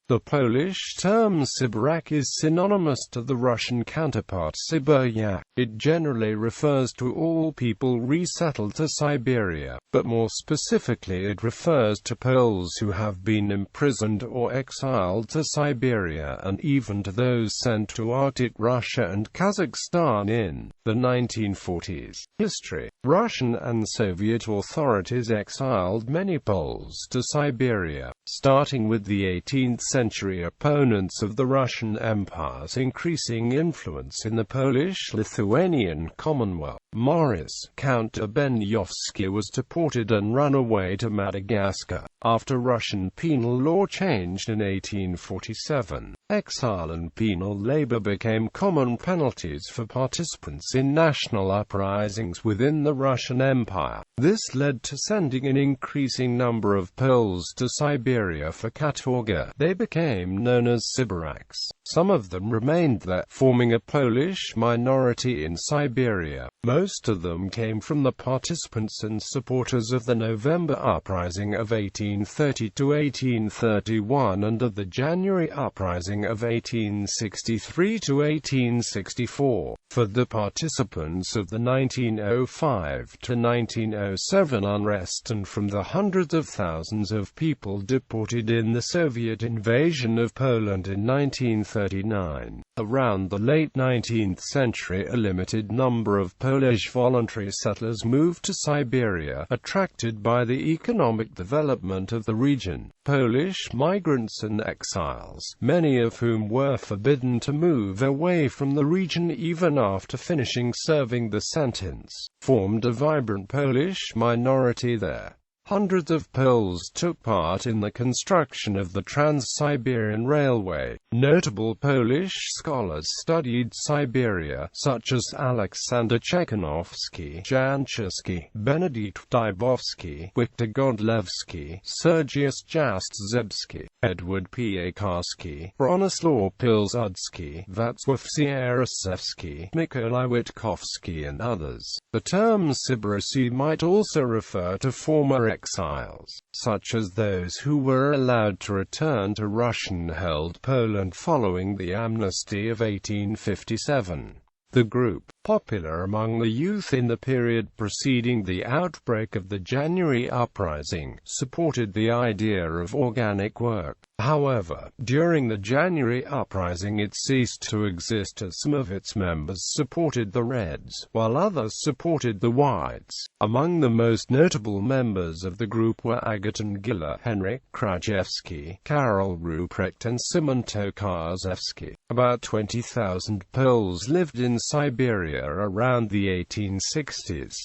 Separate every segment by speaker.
Speaker 1: The Polish term Sybirak is synonymous to the Russian counterpart Sibiryak. It generally refers to all people resettled to Siberia, but more specifically it refers to Poles who have been imprisoned or exiled to Siberia, and even to those sent to Arctic Russia and Kazakhstan in the 1940s. History. Russian and Soviet authorities exiled many Poles to Siberia, starting with the 18th century opponents of the Russian Empire's increasing influence in the Polish-Lithuanian Commonwealth. Maurice, Count Benjovsky, was deported and run away to Madagascar. After Russian penal law changed in 1847, exile and penal labor became common penalties for participants in national uprisings within the Russian Empire. This led to sending an increasing number of Poles to Siberia for katorga. They became known as Sibiraks. Some of them remained there, forming a Polish minority in Siberia. Most of them came from the participants and supporters of the November Uprising of 1830–1831 and of the January Uprising of 1863–1864. For the participants of the 1905–1907 unrest and from the hundreds of thousands of people deported in the Soviet invasion of Poland in 1939. Around the late 19th century, a limited number of Polish voluntary settlers moved to Siberia, attracted by the economic development of the region. Polish migrants and exiles, many of whom were forbidden to move away from the region even after finishing serving the sentence, formed a vibrant Polish minority there. Hundreds of Poles took part in the construction of the Trans-Siberian Railway. Notable Polish scholars studied Siberia, such as Aleksander Sochaczewski, Jan Czerski, Benedikt Dybowski, Wiktor Godlewski, Sergiusz Jastrzębski, Edward Piekarski, Bronislaw Pilsudski, Wacław Sierasewski, Mikołaj Witkowski, and others. The term Sibiraki might also refer to former exiles, such as those who were allowed to return to Russian-held Poland following the amnesty of 1857. The group, popular among the youth in the period preceding the outbreak of the January Uprising, supported the idea of organic work. However, during the January Uprising it ceased to exist as some of its members supported the Reds, while others supported the Whites. Among the most notable members of the group were Agaton Giller, Henryk Krajewski, Karol Ruprecht and Szymon Tokarzewski. About 20,000 Poles lived in Siberia around the 1860s.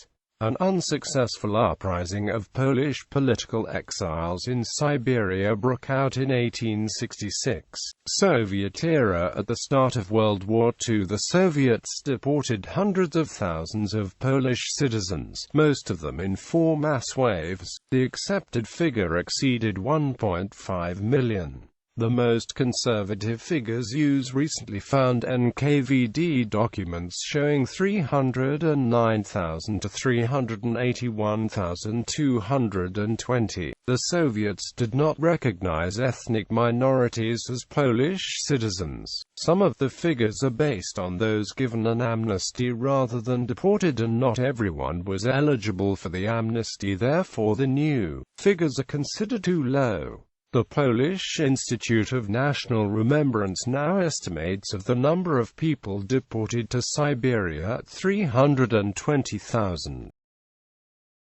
Speaker 1: An unsuccessful uprising of Polish political exiles in Siberia broke out in 1866. Soviet era. At the start of World War II, the Soviets deported hundreds of thousands of Polish citizens, most of them in 4 mass waves. The accepted figure exceeded 1.5 million. The most conservative figures use recently found NKVD documents showing 309,000 to 381,220. The Soviets did not recognize ethnic minorities as Polish citizens. Some of the figures are based on those given an amnesty rather than deported, and not everyone was eligible for the amnesty, therefore the new figures are considered too low. The Polish Institute of National Remembrance now estimates of the number of people deported to Siberia at 320,000.